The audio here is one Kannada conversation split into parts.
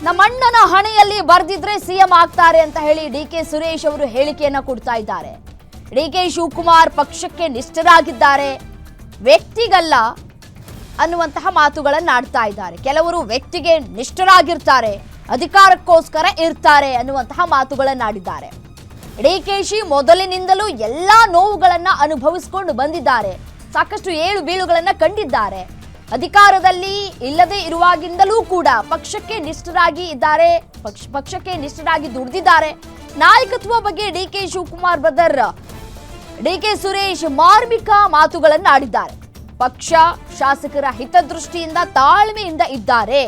ನಮ್ಮಣ್ಣನ ಹಣೆಯಲ್ಲಿ ಬರ್ದಿದ್ರೆ ಸಿಎಂ ಆಗ್ತಾರೆ ಅಂತ ಹೇಳಿ ಡಿಕೆ ಸುರೇಶ್ ಅವರು ಹೇಳಿಕೆಯನ್ನ ಕೊಡ್ತಾ ಇದ್ದಾರೆ. ಡಿಕೆ ಶಿವಕುಮಾರ್ ಪಕ್ಷಕ್ಕೆ ನಿಷ್ಠರಾಗಿದ್ದಾರೆ, ವ್ಯಕ್ತಿಗಲ್ಲ ಅನ್ನುವಂತಹ ಮಾತುಗಳನ್ನು ಆಡ್ತಾ ಇದ್ದಾರೆ. ಕೆಲವರು ವ್ಯಕ್ತಿಗೆ ನಿಷ್ಠರಾಗಿರ್ತಾರೆ, ಅಧಿಕಾರಕ್ಕೋಸ್ಕರ ಇರ್ತಾರೆ ಅನ್ನುವಂತಹ ಮಾತುಗಳನ್ನು ಆಡಿದ್ದಾರೆ. ಡಿಕೆಶಿ ಮೊದಲಿನಿಂದಲೂ ಎಲ್ಲಾ ನೋವುಗಳನ್ನ ಅನುಭವಿಸಿಕೊಂಡು ಬಂದಿದ್ದಾರೆ, ಸಾಕಷ್ಟು ಏಳು ಬೀಳುಗಳನ್ನ ಕಂಡಿದ್ದಾರೆ. ಅಧಿಕಾರದಲ್ಲಿ ಇಲ್ಲದೆ ಇರುವಾಗಿಂದಲೂ ಕೂಡ ಪಕ್ಷಕ್ಕೆ ನಿಷ್ಠರಾಗಿ ಇದ್ದಾರೆ, ಪಕ್ಷಕ್ಕೆ ನಿಷ್ಠರಾಗಿ ದುಡಿದಿದ್ದಾರೆ. ನಾಯಕತ್ವ ಬಗ್ಗೆ ಡಿಕೆ ಶಿವಕುಮಾರ್ ಬ್ರದರ್ ಡಿಕೆ ಸುರೇಶ್ ಮಾರ್ಮಿಕ ಮಾತುಗಳನ್ನು ಆಡಿದ್ದಾರೆ. ಪಕ್ಷ ಶಾಸಕರ ಹಿತದೃಷ್ಟಿಯಿಂದ ತಾಳ್ಮೆಯಿಂದ ಇದ್ದಾರೆ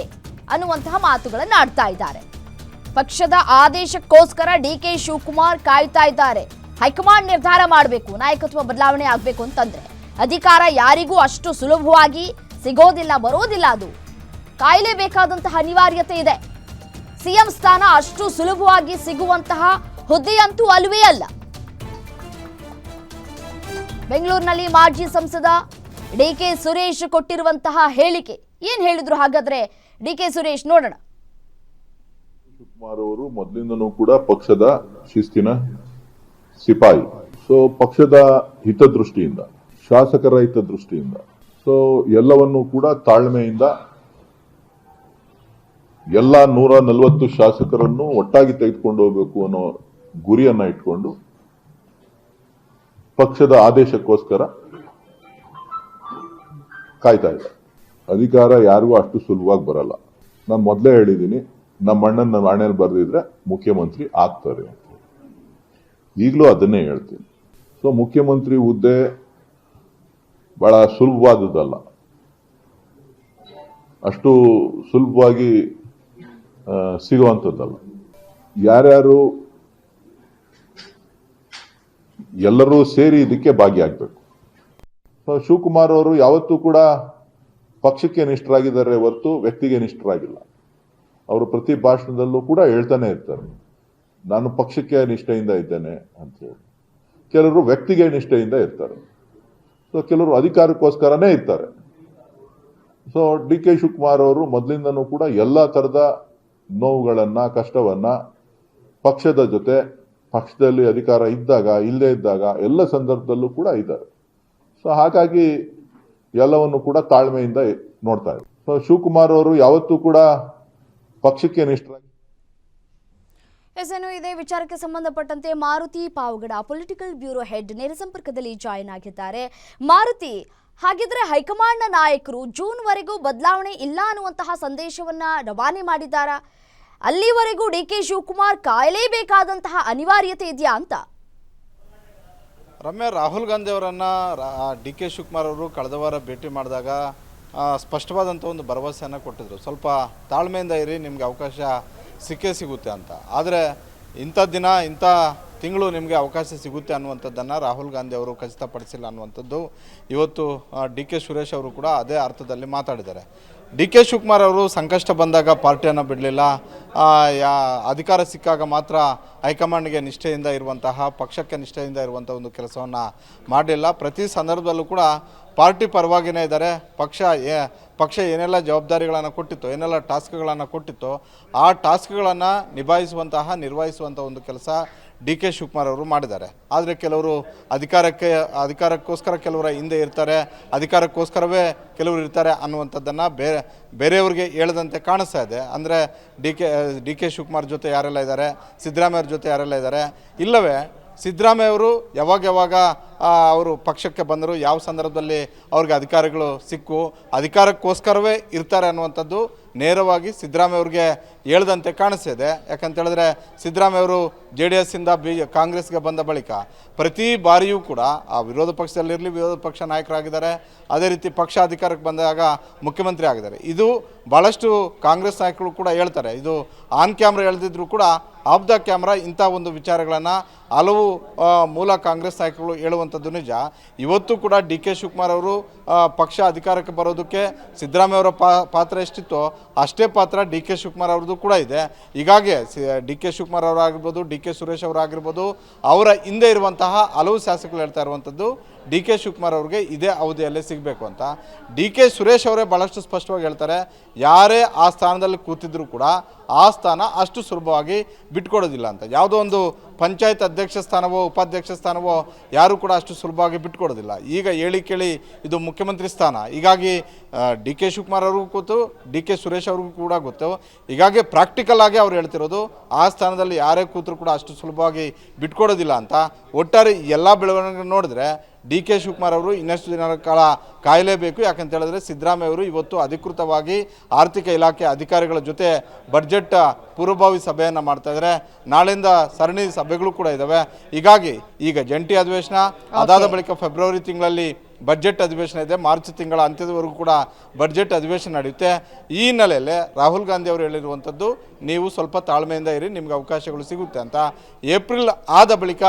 ಅನ್ನುವಂತಹ ಮಾತುಗಳನ್ನು ಆಡ್ತಾ ಇದ್ದಾರೆ. ಪಕ್ಷದ ಆದೇಶಕ್ಕೋಸ್ಕರ ಡಿಕೆ ಶಿವಕುಮಾರ್ ಕಾಯ್ತಾ ಇದ್ದಾರೆ. ಹೈಕಮಾಂಡ್ ನಿರ್ಧಾರ ಮಾಡಬೇಕು, ನಾಯಕತ್ವ ಬದಲಾವಣೆ ಆಗಬೇಕು ಅಂತಂದ್ರೆ ಅಧಿಕಾರ ಯಾರಿಗೂ ಅಷ್ಟು ಸುಲಭವಾಗಿ ಸಿಗೋದಿಲ್ಲ, ಬರೋದಿಲ್ಲ. ಅದು ಕಾಯಲೇಬೇಕಾದಂತಹ ಅನಿವಾರ್ಯತೆ ಇದೆ. ಸಿಎಂ ಸ್ಥಾನ ಅಷ್ಟು ಸುಲಭವಾಗಿ ಸಿಗುವಂತಹ ಹುದ್ದೆಯಂತೂ ಅಲ್ವೇ ಅಲ್ಲ. ಬೆಂಗಳೂರಿನಲ್ಲಿ ಮಾಜಿ ಸಂಸದ ಡಿಕೆ ಸುರೇಶ್ ಕೊಟ್ಟಿರುವಂತಹ ಹೇಳಿಕೆ ಏನ್ ಹೇಳಿದ್ರು ಹಾಗಾದ್ರೆ ಡಿಕೆ ಸುರೇಶ್ ನೋಡೋಣ. ಶಿವಕುಮಾರ್ ಅವರು ಮೊದಲಿಂದನೂ ಕೂಡ ಪಕ್ಷದ ಶಿಸ್ತಿನ ಸಿಪಾಯಿ. ಸೊ ಪಕ್ಷದ ಹಿತದೃಷ್ಟಿಯಿಂದ, ಶಾಸಕರ ಹಿತದೃಷ್ಟಿಯಿಂದ ಸೊ ಎಲ್ಲವನ್ನೂ ಕೂಡ ತಾಳ್ಮೆಯಿಂದ ಎಲ್ಲ 140 ಶಾಸಕರನ್ನು ಒಟ್ಟಾಗಿ ತೆಗೆದುಕೊಂಡು ಹೋಗಬೇಕು ಅನ್ನೋ ಗುರಿಯನ್ನ ಇಟ್ಕೊಂಡು ಪಕ್ಷದ ಆದೇಶಕ್ಕೋಸ್ಕರ ಕಾಯ್ತಾ ಇದೆ. ಅಧಿಕಾರ ಯಾರಿಗೂ ಅಷ್ಟು ಸುಲಭವಾಗಿ ಬರಲ್ಲ. ನಾನು ಮೊದಲೇ ಹೇಳಿದ್ದೀನಿ, ನಮ್ಮ ಅಣ್ಣನ ಹಣೆಯಲ್ಲಿ ಬರೆದಿದ್ರೆ ಮುಖ್ಯಮಂತ್ರಿ ಆಗ್ತಾರೆ ಅಂತ. ಈಗಲೂ ಅದನ್ನೇ ಹೇಳ್ತೀನಿ. ಸೊ ಮುಖ್ಯಮಂತ್ರಿ ಹುದ್ದೆ ಬಹಳ ಸುಲಭವಾದದ್ದಲ್ಲ, ಅಷ್ಟು ಸುಲಭವಾಗಿ ಸಿಗುವಂಥದ್ದಲ್ಲ. ಯಾರ್ಯಾರು ಎಲ್ಲರೂ ಸೇರಿ ಇದಕ್ಕೆ ಭಾಗಿಯಾಗಬೇಕು. ಸೊ ಶಿವಕುಮಾರ್ ಅವರು ಯಾವತ್ತೂ ಕೂಡ ಪಕ್ಷಕ್ಕೆ ನಿಷ್ಠರಾಗಿದ್ದಾರೆ ಹೊರತು ವ್ಯಕ್ತಿಗೆ ನಿಷ್ಠರಾಗಿಲ್ಲ. ಅವರು ಪ್ರತಿ ಭಾಷಣದಲ್ಲೂ ಕೂಡ ಹೇಳ್ತಾನೆ ಇರ್ತಾರೆ, ನಾನು ಪಕ್ಷಕ್ಕೆ ನಿಷ್ಠೆಯಿಂದ ಇದ್ದೇನೆ ಅಂತ ಹೇಳಿ. ಕೆಲವರು ವ್ಯಕ್ತಿಗೆ ನಿಷ್ಠೆಯಿಂದ ಇರ್ತಾರೆ, ಸೊ ಕೆಲವರು ಅಧಿಕಾರಕ್ಕೋಸ್ಕರನೇ ಇರ್ತಾರೆ. ಸೊ ಡಿ ಕೆ ಶಿವಕುಮಾರ್ ಅವರು ಮೊದಲಿಂದನೂ ಕೂಡ ಎಲ್ಲ ತರದ ನೋವುಗಳನ್ನ, ಕಷ್ಟವನ್ನ ಪಕ್ಷದ ಜೊತೆ, ಪಕ್ಷದಲ್ಲಿ ಅಧಿಕಾರ ಇದ್ದಾಗ, ಇಲ್ಲೇ ಇದ್ದಾಗ ಎಲ್ಲ ಸಂದರ್ಭದಲ್ಲೂ ಕೂಡ ಇದ್ದಾರೆ. ಸೊ ಹಾಗಾಗಿ ಎಲ್ಲವನ್ನು ಕೂಡ ತಾಳ್ಮೆಯಿಂದ ನೋಡ್ತಾ ಇದ್ದಾರೆ. ಸೊ ಶಿವಕುಮಾರ್ ಅವರು ಯಾವತ್ತೂ ಕೂಡ ಪಕ್ಷಕ್ಕೆ ನಿಷ್ಠರಾಗಿ. ಇದೇ ವಿಚಾರಕ್ಕೆ ಸಂಬಂಧಪಟ್ಟಂತೆ Maruti Pavagada political bureau head ನೇರ ಸಂಪರ್ಕದಲ್ಲಿ ಜಾಯಿನ್ ಆಗಿದ್ದಾರೆ. ಮಾರುತಿ, ಹಾಗಿದ್ರೆ ಹೈಕಮಾಂಡ್ನ ನಾಯಕರು ಜೂನ್ ವರೆಗೂ ಬದಲಾವಣೆ ಇಲ್ಲ ಅನ್ನುವಂತಹ ಸಂದೇಶವನ್ನ ರವಾನೆ ಮಾಡಿದ್ದಾರಾ? ಅಲ್ಲಿವರೆಗೂ ಡಿ ಕೆ ಶಿವಕುಮಾರ್ ಕಾಯಲೇಬೇಕಾದಂತಹ ಅನಿವಾರ್ಯತೆ ಇದೆಯಾ ಅಂತ? ರಮ್ಯಾ, ರಾಹುಲ್ ಗಾಂಧಿ ಅವರನ್ನ ಡಿ ಕೆ ಶಿವಕುಮಾರ್ ಅವರು ಕಳೆದ ವಾರ ಭೇಟಿ ಮಾಡಿದಾಗ ಸ್ಪಷ್ಟವಾದಂಥ ಒಂದು ಭರವಸೆಯನ್ನು ಕೊಟ್ಟಿದ್ರು. ಸ್ವಲ್ಪ ತಾಳ್ಮೆಯಿಂದ ಇರಿ, ನಿಮಗೆ ಅವಕಾಶ ಸಿಕ್ಕೇ ಸಿಗುತ್ತೆ ಅಂತ. ಆದರೆ ಇಂಥ ದಿನ, ಇಂಥ ತಿಂಗಳು ನಿಮಗೆ ಅವಕಾಶ ಸಿಗುತ್ತೆ ಅನ್ನುವಂಥದ್ದನ್ನು ರಾಹುಲ್ ಗಾಂಧಿ ಅವರು ಖಚಿತಪಡಿಸಿಲ್ಲ ಅನ್ನುವಂಥದ್ದು ಇವತ್ತು ಡಿ ಕೆ ಸುರೇಶ್ ಅವರು ಕೂಡ ಅದೇ ಅರ್ಥದಲ್ಲಿ ಮಾತಾಡಿದ್ದಾರೆ. ಡಿ ಕೆ ಶಿವಕುಮಾರ್ ಅವರು ಸಂಕಷ್ಟ ಬಂದಾಗ ಪಾರ್ಟಿಯನ್ನು ಬಿಡಲಿಲ್ಲ, ಅಧಿಕಾರ ಸಿಕ್ಕಾಗ ಮಾತ್ರ ಹೈಕಮಾಂಡ್ಗೆ ನಿಷ್ಠೆಯಿಂದ ಇರುವಂತಹ, ಪಕ್ಷಕ್ಕೆ ನಿಷ್ಠೆಯಿಂದ ಇರುವಂಥ ಒಂದು ಕೆಲಸವನ್ನು ಮಾಡಲಿಲ್ಲ. ಪ್ರತಿ ಸಂದರ್ಭದಲ್ಲೂ ಕೂಡ ಪಾರ್ಟಿ ಪರವಾಗಿಯೇ ಇದ್ದಾರೆ. ಪಕ್ಷ ಏನೆಲ್ಲ ಜವಾಬ್ದಾರಿಗಳನ್ನು ಕೊಟ್ಟಿತ್ತು, ಏನೆಲ್ಲ ಟಾಸ್ಕ್ಗಳನ್ನು ಕೊಟ್ಟಿತ್ತು, ಆ ಟಾಸ್ಕ್ಗಳನ್ನು ನಿರ್ವಹಿಸುವಂಥ ಒಂದು ಕೆಲಸ ಡಿ ಕೆ ಶಿವಕುಮಾರ್ ಅವರು ಮಾಡಿದ್ದಾರೆ. ಆದರೆ ಕೆಲವರು ಅಧಿಕಾರಕ್ಕೋಸ್ಕರ ಕೆಲವರ ಹಿಂದೆ ಇರ್ತಾರೆ, ಅಧಿಕಾರಕ್ಕೋಸ್ಕರವೇ ಕೆಲವರು ಇರ್ತಾರೆ ಅನ್ನುವಂಥದ್ದನ್ನು ಬೇರೆಯವ್ರಿಗೆ ಹೇಳದಂತೆ ಕಾಣಿಸ್ತಾ ಇದೆ. ಅಂದರೆ ಡಿ ಕೆ ಶಿವಕುಮಾರ್ ಜೊತೆ ಯಾರೆಲ್ಲ ಇದ್ದಾರೆ, ಸಿದ್ದರಾಮಯ್ಯ ಅವ್ರ ಜೊತೆ ಯಾರೆಲ್ಲ ಇದ್ದಾರೆ, ಇಲ್ಲವೇ ಸಿದ್ದರಾಮಯ್ಯ ಅವರು ಯಾವಾಗ ಅವರು ಪಕ್ಷಕ್ಕೆ ಬಂದರು, ಯಾವ ಸಂದರ್ಭದಲ್ಲಿ ಅವ್ರಿಗೆ ಅಧಿಕಾರಗಳು ಸಿಕ್ಕು, ಅಧಿಕಾರಕ್ಕೋಸ್ಕರವೇ ಇರ್ತಾರೆ ಅನ್ನುವಂಥದ್ದು ನೇರವಾಗಿ ಸಿದ್ದರಾಮಯ್ಯ ಅವ್ರಿಗೆ ಹೇಳ್ದಂತೆ ಕಾಣಿಸ್ತಿದೆ. ಯಾಕಂತೇಳಿದ್ರೆ ಸಿದ್ದರಾಮಯ್ಯ ಅವರು JDS ಇಂದ ಕಾಂಗ್ರೆಸ್ಗೆ ಬಂದ ಬಳಿಕ ಪ್ರತಿ ಬಾರಿಯೂ ಕೂಡ ಆ ವಿರೋಧ ಪಕ್ಷದಲ್ಲಿರಲಿ, ವಿರೋಧ ಪಕ್ಷ ನಾಯಕರಾಗಿದ್ದಾರೆ, ಅದೇ ರೀತಿ ಪಕ್ಷ ಅಧಿಕಾರಕ್ಕೆ ಬಂದಾಗ ಮುಖ್ಯಮಂತ್ರಿ ಆಗಿದ್ದಾರೆ. ಇದು ಭಾಳಷ್ಟು ಕಾಂಗ್ರೆಸ್ ನಾಯಕರು ಕೂಡ ಹೇಳ್ತಾರೆ. ಇದು ಆನ್ ಕ್ಯಾಮ್ರಾ ಹೇಳ್ದಿದ್ರು ಕೂಡ ಆಫ್ ದ ಕ್ಯಾಮ್ರಾ ಇಂಥ ಒಂದು ವಿಚಾರಗಳನ್ನು ಹಲವು ಮೂಲ ಕಾಂಗ್ರೆಸ್ ನಾಯಕರು ಹೇಳುವಂಥದ್ದು ನಿಜ. ಇವತ್ತು ಕೂಡ ಡಿ ಕೆ ಶಿವಕುಮಾರ್ ಅವರು ಪಕ್ಷ ಅಧಿಕಾರಕ್ಕೆ ಬರೋದಕ್ಕೆ ಸಿದ್ದರಾಮಯ್ಯ ಅವರ ಪಾತ್ರ ಎಷ್ಟಿತ್ತೋ ಅಷ್ಟೇ ಪಾತ್ರ ಡಿ ಕೆ ಶಿವಕುಮಾರ್ ಅವ್ರದ್ದು ಕೂಡ ಇದೆ. ಹೀಗಾಗಿ ಡಿ ಕೆ ಶಿವಕುಮಾರ್ ಅವರಾಗಿರ್ಬೋದು, ಡಿ ಕೆ ಸುರೇಶ್ ಅವರಾಗಿರ್ಬೋದು, ಅವರ ಹಿಂದೆ ಇರುವಂತಹ ಹಲವು ಶಾಸಕರು ಹೇಳ್ತಾ ಇರುವಂಥದ್ದು ಡಿ ಕೆ ಶಿವಕುಮಾರ್ ಅವ್ರಿಗೆ ಇದೇ ಅವಧಿಯಲ್ಲೇ ಸಿಗಬೇಕು ಅಂತ. ಡಿ ಕೆ ಸುರೇಶ್ ಅವರೇ ಭಾಳಷ್ಟು ಸ್ಪಷ್ಟವಾಗಿ ಹೇಳ್ತಾರೆ, ಯಾರೇ ಆ ಸ್ಥಾನದಲ್ಲಿ ಕೂತಿದ್ರು ಕೂಡ ಆ ಸ್ಥಾನ ಅಷ್ಟು ಸುಲಭವಾಗಿ ಬಿಟ್ಕೊಡೋದಿಲ್ಲ ಅಂತ. ಯಾವುದೋ ಒಂದು ಪಂಚಾಯತ್ ಅಧ್ಯಕ್ಷ ಸ್ಥಾನವೋ ಉಪಾಧ್ಯಕ್ಷ ಸ್ಥಾನವೋ ಯಾರೂ ಕೂಡ ಅಷ್ಟು ಸುಲಭವಾಗಿ ಬಿಟ್ಕೊಡೋದಿಲ್ಲ. ಈಗ ಹೇಳಿ ಕೇಳಿ ಇದು ಮುಖ್ಯಮಂತ್ರಿ ಸ್ಥಾನ, ಹೀಗಾಗಿ ಡಿ ಕೆ ಶಿವಕುಮಾರ್ ಅವ್ರಿಗೂ ಗೊತ್ತು, ಡಿ ಕೆ ಸುರೇಶ್ ಅವ್ರಿಗೂ ಕೂಡ ಗೊತ್ತು. ಹೀಗಾಗಿ ಪ್ರಾಕ್ಟಿಕಲ್ ಆಗಿ ಅವ್ರು ಹೇಳ್ತಿರೋದು ಆ ಸ್ಥಾನದಲ್ಲಿ ಯಾರೇ ಕೂತರು ಕೂಡ ಅಷ್ಟು ಸುಲಭವಾಗಿ ಬಿಟ್ಕೊಡೋದಿಲ್ಲ ಅಂತ. ಒಟ್ಟಾರೆ ಎಲ್ಲ ಬೆಳವಣಿಗೆ ನೋಡಿದ್ರೆ ಡಿ ಕೆ ಶಿವಕುಮಾರ್ ಅವರು ಇನ್ನಷ್ಟು ದಿನಗಳ ಕಾಲ ಕಾಯಲೇಬೇಕು. ಯಾಕಂತ ಹೇಳಿದ್ರೆ ಸಿದ್ದರಾಮಯ್ಯ ಅವರು ಇವತ್ತು ಅಧಿಕೃತವಾಗಿ ಆರ್ಥಿಕ ಇಲಾಖೆ ಅಧಿಕಾರಿಗಳ ಜೊತೆ ಬಡ್ಜೆಟ್ ಪೂರ್ವಭಾವಿ ಸಭೆಯನ್ನು ಮಾಡ್ತಾ ಇದ್ದಾರೆ. ನಾಳೆಯಿಂದ ಸರಣಿ ಸಭೆಗಳು ಕೂಡ ಇದ್ದಾವೆ. ಹೀಗಾಗಿ ಈಗ ಜಂಟಿ ಅಧಿವೇಶನ ಅದಾದ ಬಳಿಕ ಫೆಬ್ರವರಿ ತಿಂಗಳಲ್ಲಿ ಬಡ್ಜೆಟ್ ಅಧಿವೇಶನ ಇದೆ. ಮಾರ್ಚ್ ತಿಂಗಳ ಅಂತ್ಯದವರೆಗೂ ಕೂಡ ಬಡ್ಜೆಟ್ ಅಧಿವೇಶನ ನಡೆಯುತ್ತೆ. ಈ ಹಿನ್ನೆಲೆಯಲ್ಲಿ ರಾಹುಲ್ ಗಾಂಧಿ ಅವರು ಹೇಳಿರುವಂಥದ್ದು ನೀವು ಸ್ವಲ್ಪ ತಾಳ್ಮೆಯಿಂದ ಇರಿ, ನಿಮ್ಗೆ ಅವಕಾಶಗಳು ಸಿಗುತ್ತೆ ಅಂತ. ಏಪ್ರಿಲ್ ಆದ ಬಳಿಕ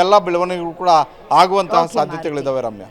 ಎಲ್ಲ ಬೆಳವಣಿಗೆಗಳು ಕೂಡ ಆಗುವಂತಹ ಸಾಧ್ಯತೆಗಳಿದ್ದಾವೆ ರಮ್ಯಾ.